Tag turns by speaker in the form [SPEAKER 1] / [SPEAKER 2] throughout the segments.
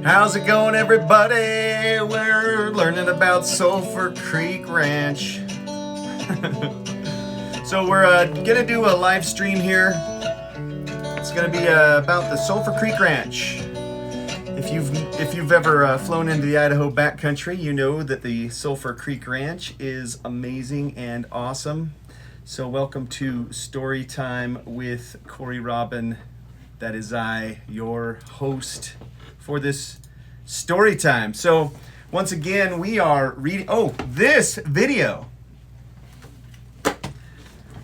[SPEAKER 1] How's it going, everybody? We're learning about Sulphur Creek Ranch. So we're gonna do a live stream here. It's gonna be about the Sulphur Creek Ranch. If you've ever flown into the Idaho backcountry, you know that the Sulphur Creek Ranch is amazing and awesome. So welcome to Story Time with Cory Robin. That is I, your host for this story time. So once again, we are reading, this video.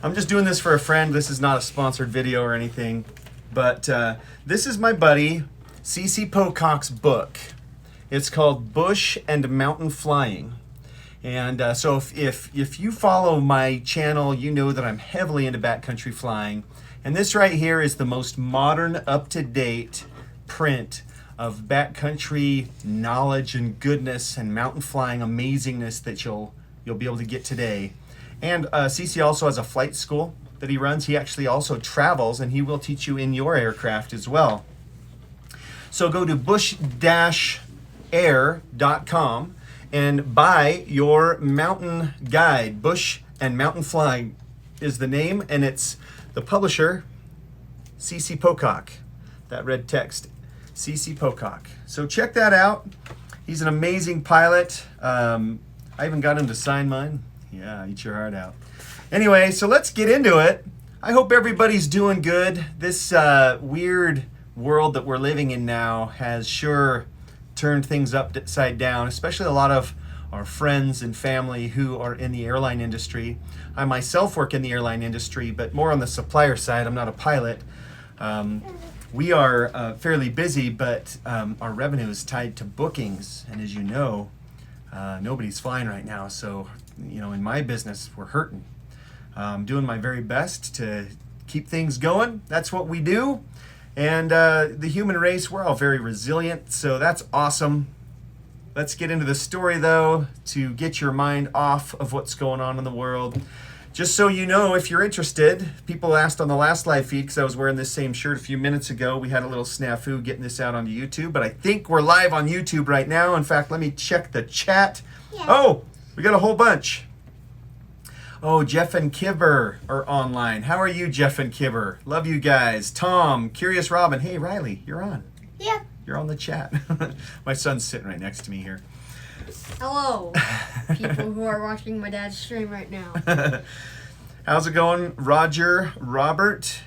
[SPEAKER 1] I'm just doing this for a friend. This is not a sponsored video or anything, but this is my buddy C.C. Pocock's book. It's called Bush and Mountain Flying. And so if you follow my channel, you know that I'm heavily into backcountry flying. And this right here is the most modern, up-to-date print of backcountry knowledge and goodness and mountain flying amazingness that you'll be able to get today. And CC also has a flight school that he runs. He actually also travels, and he will teach you in your aircraft as well. So go to bush-air.com and buy your mountain guide. Bush and Mountain Flying is the name, and it's the publisher, C.C. Pocock. That red text, C.C. Pocock. So check that out. He's an amazing pilot. I even got him to sign mine. Yeah, eat your heart out. Anyway, so let's get into it. I hope everybody's doing good. This weird world that we're living in now has sure turned things upside down, especially a lot of our friends and family who are in the airline industry. I myself work in the airline industry, but more on the supplier side. I'm not a pilot. We are fairly busy, but our revenue is tied to bookings. And as you know, nobody's flying right now. So, in my business, we're hurting. I'm doing my very best to keep things going. That's what we do. And the human race, we're all very resilient. So that's awesome. Let's get into the story, though, to get your mind off of what's going on in the world. Just so you know, if you're interested, people asked on the last live feed, because I was wearing this same shirt a few minutes ago. We had a little snafu getting this out onto YouTube, but I think we're live on YouTube right now. In fact, let me check the chat. Yeah. Oh, we got a whole bunch. Oh, Jeff and Kibber are online. How are you, Jeff and Kibber? Love you guys. Tom, Curious Robin. Hey, Riley, you're on.
[SPEAKER 2] Yeah.
[SPEAKER 1] You're on the chat. My son's sitting right next to me here.
[SPEAKER 2] Hello, people who are watching my dad's stream right now.
[SPEAKER 1] How's it going, Roger, Robert?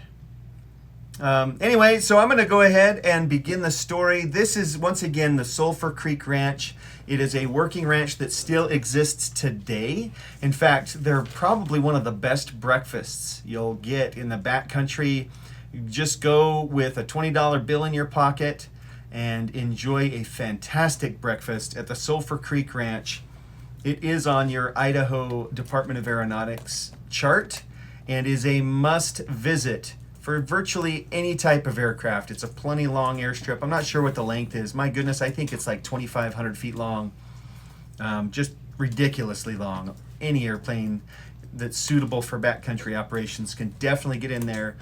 [SPEAKER 1] Anyway, so I'm going to go ahead and begin the story. This is, once again, the Sulphur Creek Ranch. It is a working ranch that still exists today. In fact, they're probably one of the best breakfasts you'll get in the backcountry. Just go with a $20 bill in your pocket and enjoy a fantastic breakfast at the Sulphur Creek Ranch. It is on your Idaho Department of Aeronautics chart and is a must visit for virtually any type of aircraft. It's a plenty long airstrip. I'm not sure what the length is. My goodness, I think it's like 2,500 feet long. Just ridiculously long. Any airplane that's suitable for backcountry operations can definitely get in there.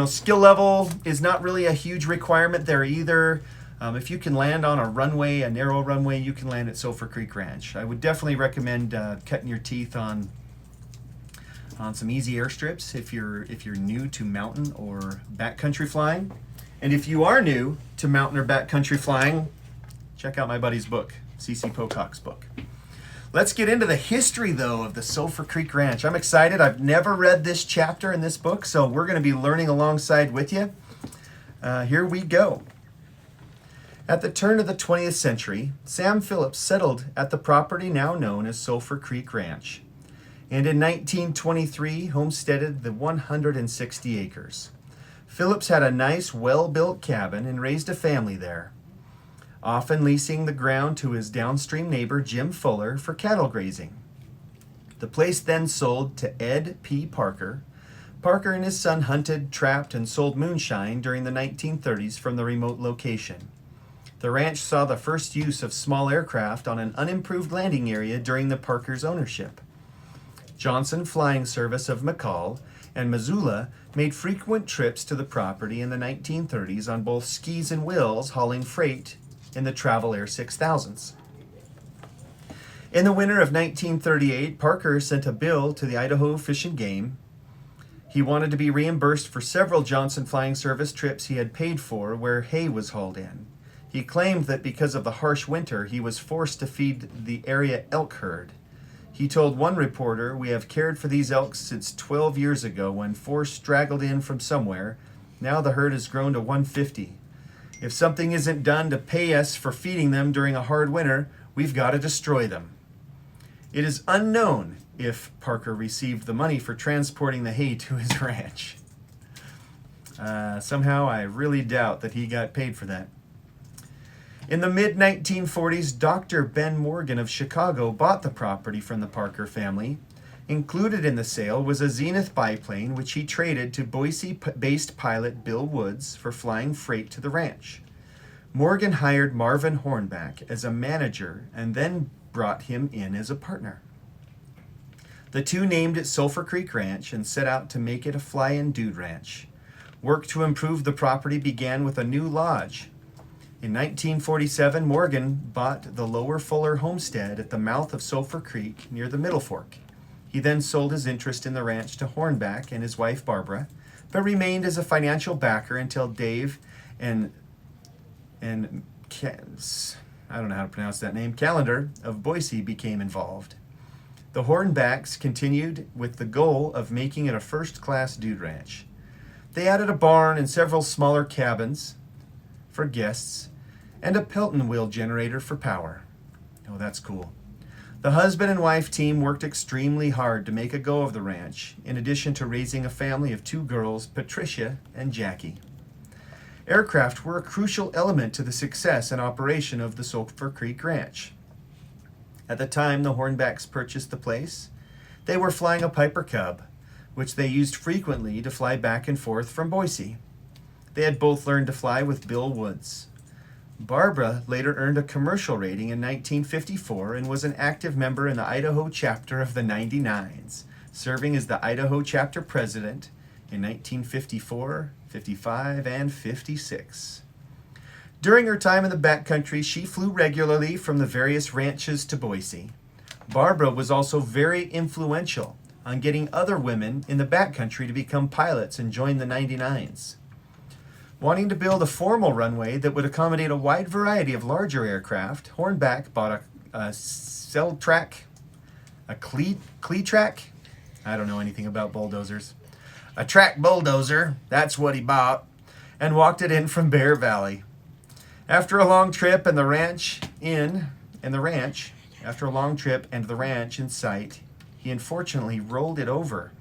[SPEAKER 1] Skill level is not really a huge requirement there either. If you can land on a runway, a narrow runway, you can land at Sulphur Creek Ranch. I would definitely recommend cutting your teeth on some easy airstrips if you're new to mountain or backcountry flying. And if you are new to mountain or backcountry flying, check out my buddy's book, C.C. Pocock's book. Let's get into the history, though, of the Sulphur Creek Ranch. I'm excited. I've never read this chapter in this book, so we're going to be learning alongside with you. Here we go. At the turn of the 20th century, Sam Phillips settled at the property now known as Sulphur Creek Ranch, and in 1923 homesteaded the 160 acres. Phillips had a nice, well-built cabin and raised a family there, often leasing the ground to his downstream neighbor Jim Fuller for cattle grazing. The place then sold to Ed P. Parker. Parker and his son hunted, trapped, and sold moonshine during the 1930s from the remote location. The ranch saw the first use of small aircraft on an unimproved landing area during the Parkers' ownership. Johnson Flying Service of McCall and Missoula made frequent trips to the property in the 1930s on both skis and wheels, hauling freight in the Travel Air 6000s. In the winter of 1938, Parker sent a bill to the Idaho Fish and Game. He wanted to be reimbursed for several Johnson Flying Service trips he had paid for where hay was hauled in. He claimed that because of the harsh winter, he was forced to feed the area elk herd. He told one reporter, "We have cared for these elk since 12 years ago when 4 straggled in from somewhere. Now the herd has grown to 150. If something isn't done to pay us for feeding them during a hard winter, we've got to destroy them." It is unknown if Parker received the money for transporting the hay to his ranch. Somehow I really doubt that he got paid for that. In the mid-1940s, Dr. Ben Morgan of Chicago bought the property from the Parker family. Included in the sale was a Zenith biplane, which he traded to Boise-based pilot Bill Woods for flying freight to the ranch. Morgan hired Marvin Hornback as a manager and then brought him in as a partner. The two named it Sulphur Creek Ranch and set out to make it a fly-in dude ranch. Work to improve the property began with a new lodge. In 1947, Morgan bought the Lower Fuller homestead at the mouth of Sulphur Creek near the Middle Fork. He then sold his interest in the ranch to Hornback and his wife Barbara, but remained as a financial backer until Dave and I don't know how to pronounce that name, Callender of Boise became involved. The Hornbacks continued with the goal of making it a first-class dude ranch. They added a barn and several smaller cabins for guests and a Pelton wheel generator for power. Oh, that's cool. The husband and wife team worked extremely hard to make a go of the ranch, in addition to raising a family of 2 girls, Patricia and Jackie. Aircraft were a crucial element to the success and operation of the Sulphur Creek Ranch. At the time the Hornbacks purchased the place, they were flying a Piper Cub, which they used frequently to fly back and forth from Boise. They had both learned to fly with Bill Woods. Barbara later earned a commercial rating in 1954 and was an active member in the Idaho chapter of the 99s, serving as the Idaho chapter president in 1954, 55, and 56. During her time in the backcountry, she flew regularly from the various ranches to Boise. Barbara was also very influential on getting other women in the backcountry to become pilots and join the 99s. Wanting to build a formal runway that would accommodate a wide variety of larger aircraft, Hornback bought a Cell-Track, a Clee-Track. I don't know anything about bulldozers. A track bulldozer, that's what he bought, and walked it in from Bear Valley. After a long trip and the ranch in sight, he unfortunately rolled it over.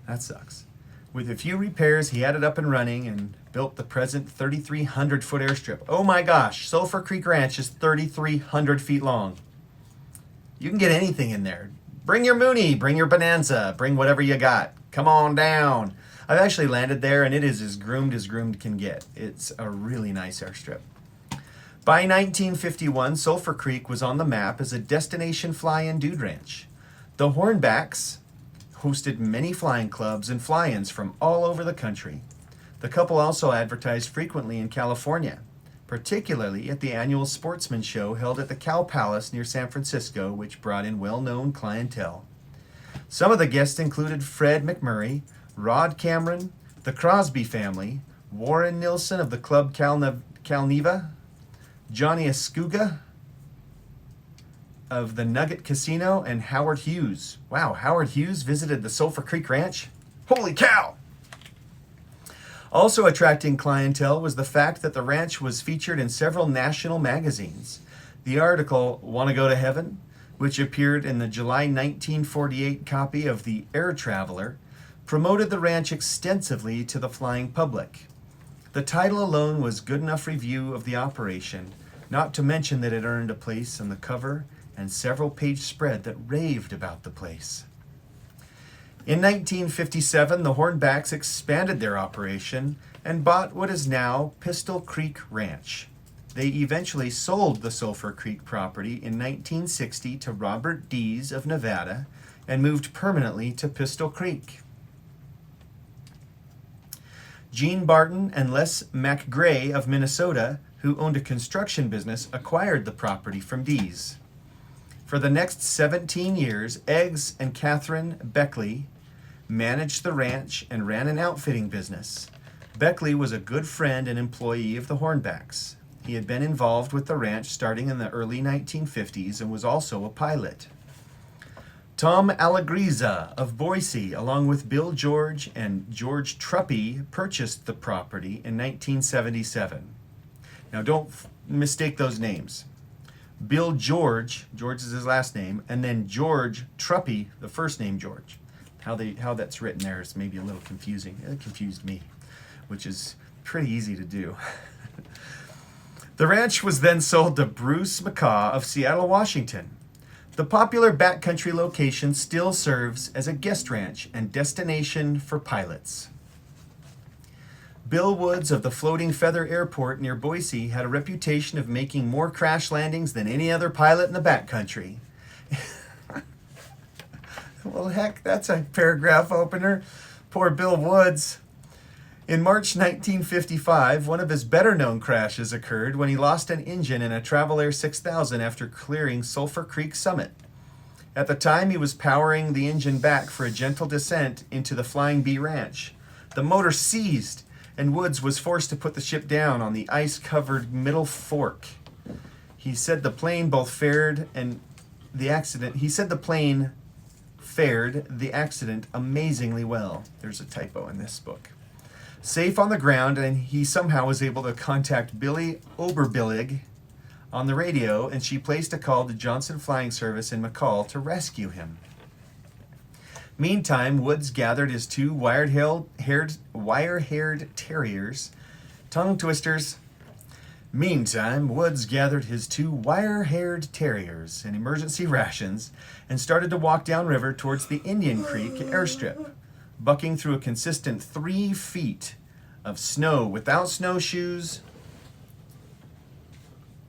[SPEAKER 1] That sucks. With a few repairs, he had it up and running and built the present 3,300-foot airstrip. Oh my gosh, Sulphur Creek Ranch is 3,300 feet long. You can get anything in there. Bring your Mooney, bring your Bonanza, bring whatever you got. Come on down. I've actually landed there, and it is as groomed can get. It's a really nice airstrip. By 1951, Sulphur Creek was on the map as a destination fly-in dude ranch. The Hornbacks hosted many flying clubs and fly-ins from all over the country. The couple also advertised frequently in California, particularly at the annual sportsman show held at the Cow Palace near San Francisco, which brought in well-known clientele. Some of the guests included Fred McMurray, Rod Cameron, the Crosby family, Warren Nilsson of the Club Calneva, Johnny Escuga of the Nugget Casino, and Howard Hughes. Wow, Howard Hughes visited the Sulphur Creek Ranch? Holy cow! Also attracting clientele was the fact that the ranch was featured in several national magazines. The article, "Wanna Go to Heaven?", which appeared in the July 1948 copy of the Air Traveler, promoted the ranch extensively to the flying public. The title alone was good enough review of the operation, not to mention that it earned a place on the cover and several-page spread that raved about the place. In 1957, the Hornbacks expanded their operation and bought what is now Pistol Creek Ranch. They eventually sold the Sulphur Creek property in 1960 to Robert Dees of Nevada and moved permanently to Pistol Creek. Gene Barton and Les McGray of Minnesota, who owned a construction business, acquired the property from Dees. For the next 17 years, Eggs and Catherine Beckley managed the ranch and ran an outfitting business. Beckley was a good friend and employee of the Hornbacks. He had been involved with the ranch starting in the early 1950s and was also a pilot. Tom Allegriza of Boise, along with Bill George and George Truppy, purchased the property in 1977. Now don't mistake those names. Bill George is his last name, and then George Truppy, the first name George. How that's written there is maybe a little confusing. It confused me, which is pretty easy to do. The ranch was then sold to Bruce McCaw of Seattle, Washington. The popular backcountry location still serves as a guest ranch and destination for pilots. Bill Woods of the Floating Feather Airport near Boise had a reputation of making more crash landings than any other pilot in the backcountry. Well, heck, that's a paragraph opener. Poor Bill Woods. In March 1955, one of his better-known crashes occurred when he lost an engine in a Travel Air 6000 after clearing Sulphur Creek summit. At the time, he was powering the engine back for a gentle descent into the Flying Bee Ranch. The motor seized, and Woods was forced to put the ship down on the ice-covered middle fork. He said the plane fared the accident amazingly well. There's a typo in this book. Safe on the ground, and he somehow was able to contact Billy Oberbillig on the radio, and she placed a call to Johnson Flying Service in McCall to rescue him. Meantime, Woods gathered his two wire-haired terriers, tongue twisters. Meantime, Woods gathered his two wire-haired terriers and emergency rations and started to walk downriver towards the Indian Creek airstrip, bucking through a consistent 3 feet of snow without snowshoes.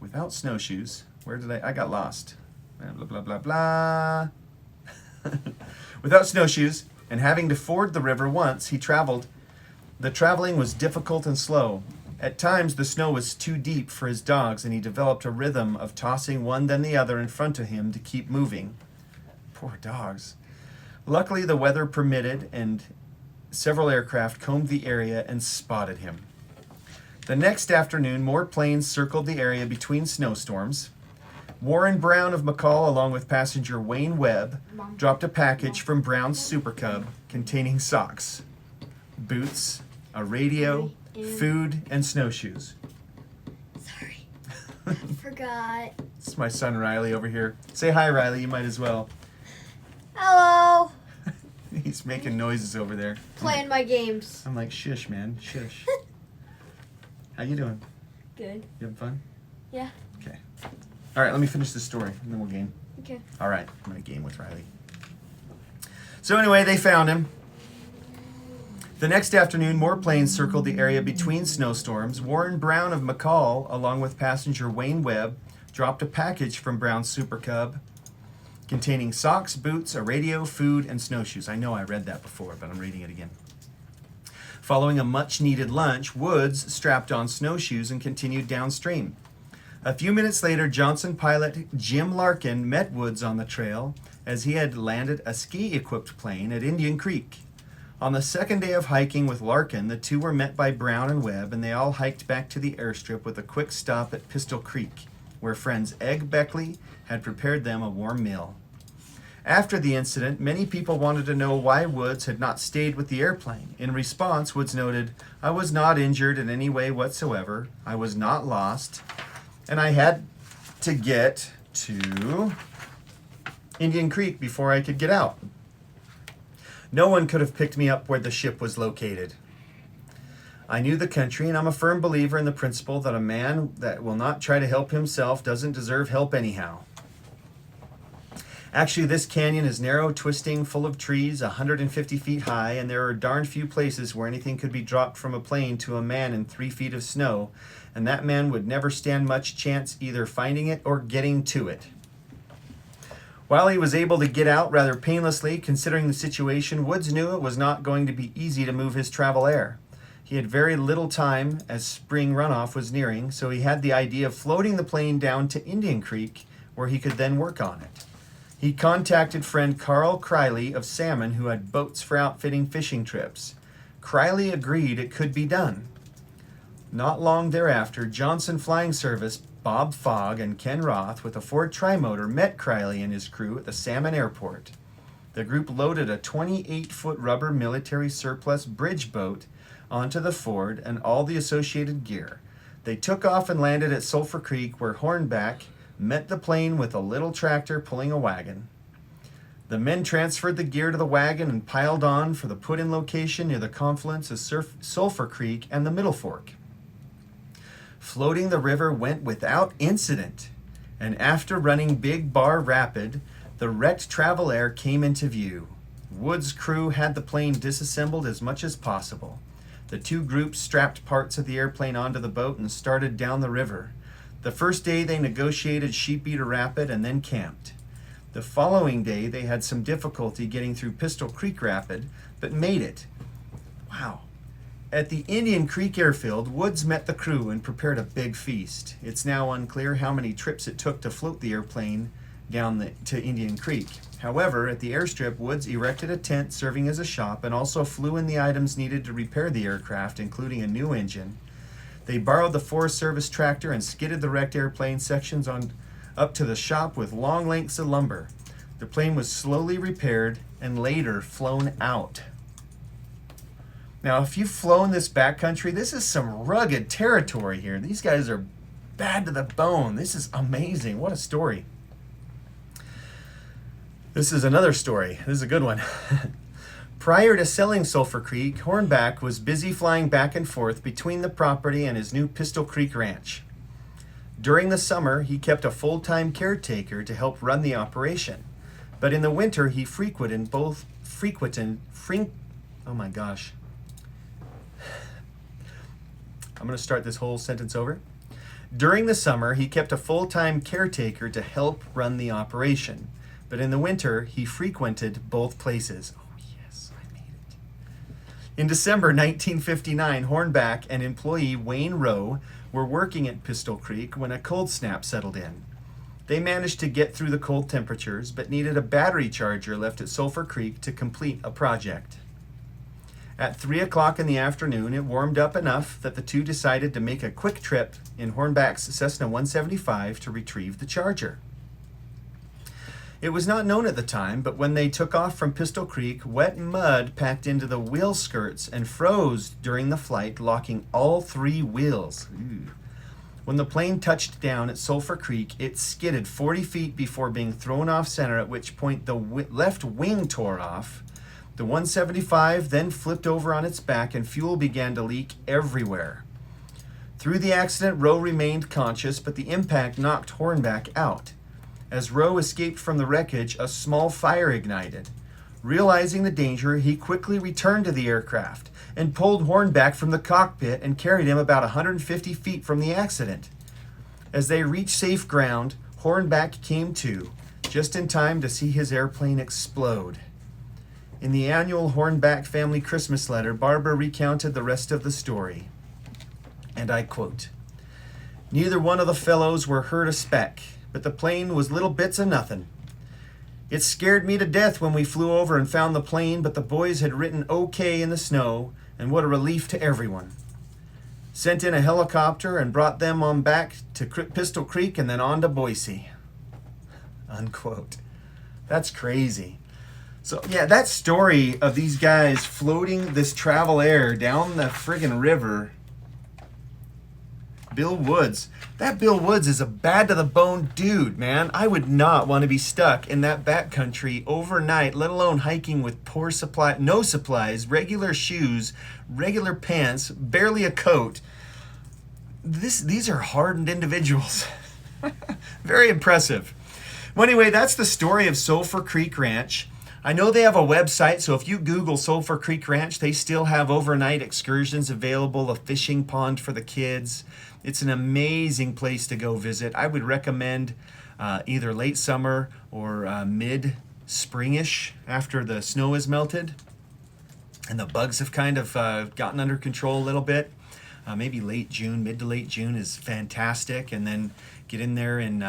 [SPEAKER 1] I got lost. Blah, blah, blah, blah. Without snowshoes and having to ford the river once he traveled, the traveling was difficult and slow. At times, the snow was too deep for his dogs, and he developed a rhythm of tossing one then the other in front of him to keep moving. Poor dogs. Luckily, the weather permitted, and several aircraft combed the area and spotted him. The next afternoon, more planes circled the area between snowstorms. Warren Brown of McCall, along with passenger Wayne Webb, dropped a package from Brown's Super Cub containing socks, boots, a radio, food, and snowshoes.
[SPEAKER 2] Sorry. I forgot.
[SPEAKER 1] It's my son Riley over here. Say hi, Riley. You might as well.
[SPEAKER 2] Hello.
[SPEAKER 1] He's making noises over there.
[SPEAKER 2] Playing my games.
[SPEAKER 1] I'm like, shush, man. Shush. How you doing?
[SPEAKER 2] Good.
[SPEAKER 1] You having fun?
[SPEAKER 2] Yeah.
[SPEAKER 1] Okay. All right, let me finish this story, and then we'll game.
[SPEAKER 2] Okay.
[SPEAKER 1] All right, I'm going to game with Riley. So anyway, they found him. The next afternoon, more planes circled the area between snowstorms. Warren Brown of McCall, along with passenger Wayne Webb, dropped a package from Brown's Super Cub containing socks, boots, a radio, food, and snowshoes. I know I read that before, but I'm reading it again. Following a much-needed lunch, Woods strapped on snowshoes and continued downstream. A few minutes later, Johnson pilot Jim Larkin met Woods on the trail as he had landed a ski-equipped plane at Indian Creek. On the second day of hiking with Larkin, the two were met by Brown and Webb, and they all hiked back to the airstrip with a quick stop at Pistol Creek, where friends Egg Beckley had prepared them a warm meal. After the incident, many people wanted to know why Woods had not stayed with the airplane. In response, Woods noted, "I was not injured in any way whatsoever. I was not lost. And I had to get to Indian Creek before I could get out. No one could have picked me up where the ship was located. I knew the country, and I'm a firm believer in the principle that a man that will not try to help himself doesn't deserve help anyhow. Actually, this canyon is narrow, twisting, full of trees, 150 feet high, and there are darn few places where anything could be dropped from a plane to a man in 3 feet of snow, and that man would never stand much chance either finding it or getting to it." While he was able to get out rather painlessly, considering the situation, Woods knew it was not going to be easy to move his travel air. He had very little time as spring runoff was nearing, so he had the idea of floating the plane down to Indian Creek, where he could then work on it. He contacted friend Carl Criley of Salmon, who had boats for outfitting fishing trips. Criley agreed it could be done. Not long thereafter, Johnson Flying Service, Bob Fogg, and Ken Roth with a Ford Trimotor met Criley and his crew at the Salmon Airport. The group loaded a 28-foot rubber military surplus bridge boat onto the Ford and all the associated gear. They took off and landed at Sulphur Creek, where Hornback met the plane with a little tractor pulling a wagon. The men transferred the gear to the wagon and piled on for the put-in location near the confluence of Sulphur Creek and the Middle Fork. Floating the river went without incident, and after running Big Bar Rapid, the wrecked Travel Air came into view. Wood's crew had the plane disassembled as much as possible. The two groups strapped parts of the airplane onto the boat and started down the river. The first day they negotiated Sheepeater Rapid and then camped. The following day they had some difficulty getting through Pistol Creek Rapid, but made it. Wow. At the Indian Creek airfield, Woods met the crew and prepared a big feast. It's now unclear how many trips it took to float the airplane down to Indian Creek. However, at the airstrip, Woods erected a tent serving as a shop and also flew in the items needed to repair the aircraft, including a new engine. They borrowed the Forest Service tractor and skidded the wrecked airplane sections up to the shop with long lengths of lumber. The plane was slowly repaired and later flown out. Now, if you've flown this backcountry, this is some rugged territory here. These guys are bad to the bone. This is amazing. What a story. This is another story. This is a good one. Prior to selling Sulphur Creek, Hornback was busy flying back and forth between the property and his new Pistol Creek Ranch. During the summer, he kept a full-time caretaker to help run the operation. But in the winter, he I'm going to start this whole sentence over. During the summer, he kept a full-time caretaker to help run the operation. But in the winter, he frequented both places. Oh, yes, I made it. In December 1959, Hornback and employee Wayne Rowe were working at Pistol Creek when a cold snap settled in. They managed to get through the cold temperatures, but needed a battery charger left at Sulphur Creek to complete a project. At 3 o'clock in the afternoon, it warmed up enough that the two decided to make a quick trip in Hornback's Cessna 175 to retrieve the charger. It was not known at the time, but when they took off from Pistol Creek, wet mud packed into the wheel skirts and froze during the flight, locking all three wheels. Ooh. When the plane touched down at Sulphur Creek, it skidded 40 feet before being thrown off center, at which point the left wing tore off. The 175 then flipped over on its back and fuel began to leak everywhere. Through the accident, Rowe remained conscious, but the impact knocked Hornback out. As Rowe escaped from the wreckage, a small fire ignited. Realizing the danger, he quickly returned to the aircraft and pulled Hornback from the cockpit and carried him about 150 feet from the accident. As they reached safe ground, Hornback came to, just in time to see his airplane explode. In the annual Hornback family Christmas letter, Barbara recounted the rest of the story. And I quote, "Neither one of the fellows were hurt a speck, but the plane was little bits of nothing. It scared me to death when we flew over and found the plane, but the boys had written okay in the snow, and what a relief to everyone. Sent in a helicopter and brought them on back to Pistol Creek and then on to Boise." Unquote. That's crazy. So yeah, that story of these guys floating this Travel Air down the friggin' river. Bill Woods. That Bill Woods is a bad to the bone dude, man. I would not want to be stuck in that backcountry overnight, let alone hiking with no supplies, regular shoes, regular pants, barely a coat. These are hardened individuals. Very impressive. Well, anyway, that's the story of Sulphur Creek Ranch. I know they have a website, so if you Google Sulphur Creek Ranch, they still have overnight excursions available, a fishing pond for the kids. It's an amazing place to go visit. I would recommend either late summer or mid-springish after the snow is melted and the bugs have kind of gotten under control a little bit. Maybe late June, mid to late June is fantastic, and then get in there in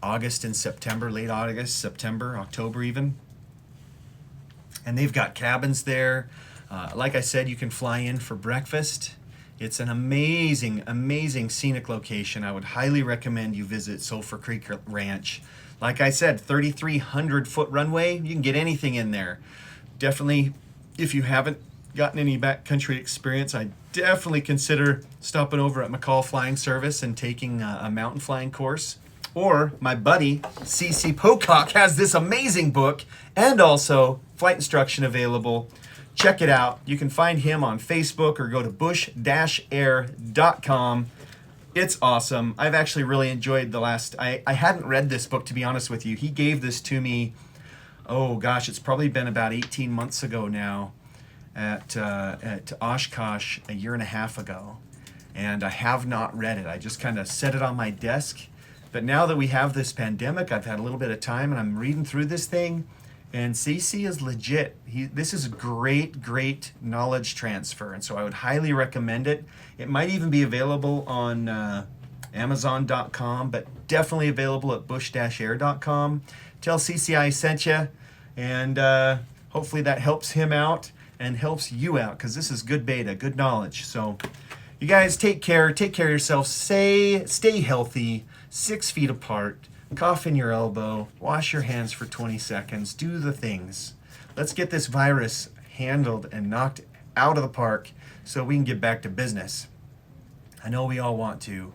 [SPEAKER 1] August and September, late August, September, October even. And they've got cabins there. Like I said, you can fly in for breakfast. It's an amazing, amazing scenic location. I would highly recommend you visit Sulphur Creek Ranch. Like I said, 3,300 foot runway. You can get anything in there. Definitely, if you haven't gotten any backcountry experience, I definitely consider stopping over at McCall Flying Service and taking a mountain flying course. Or my buddy, CC Pocock, has this amazing book and also flight instruction available. Check it out. You can find him on Facebook or go to bush-air.com. It's awesome. I've actually really enjoyed I hadn't read this book, to be honest with you. He gave this to me, oh gosh, it's probably been about 18 months ago now at Oshkosh a year and a half ago. And I have not read it. I just kind of set it on my desk. But now that we have this pandemic, I've had a little bit of time and I'm reading through this thing. And CC is legit. This is great, great knowledge transfer. And so I would highly recommend it. It might even be available on Amazon.com, but definitely available at bush-air.com. Tell CC I sent you. And hopefully that helps him out and helps you out, because this is good beta, good knowledge. So you guys take care of yourselves. Stay healthy, 6 feet apart. Cough in your elbow, wash your hands for 20 seconds, do the things. Let's get this virus handled and knocked out of the park so we can get back to business. I know we all want to,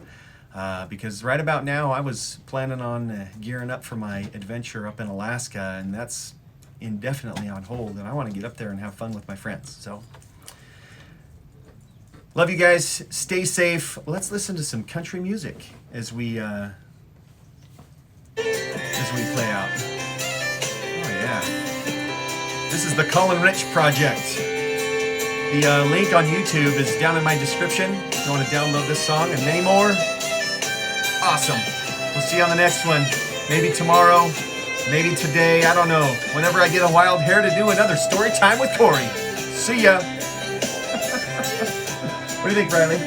[SPEAKER 1] because right about now I was planning on gearing up for my adventure up in Alaska, and that's indefinitely on hold, and I want to get up there and have fun with my friends. So, love you guys, stay safe. Let's listen to some country music as we play out. Oh yeah. This is the Colin Rich Project. The link on YouTube is down in my description if you want to download this song and many more. Awesome. We'll see you on the next one. Maybe tomorrow, maybe today, I don't know. Whenever I get a wild hair to do another story time with Cory. See ya. What do you think, Riley?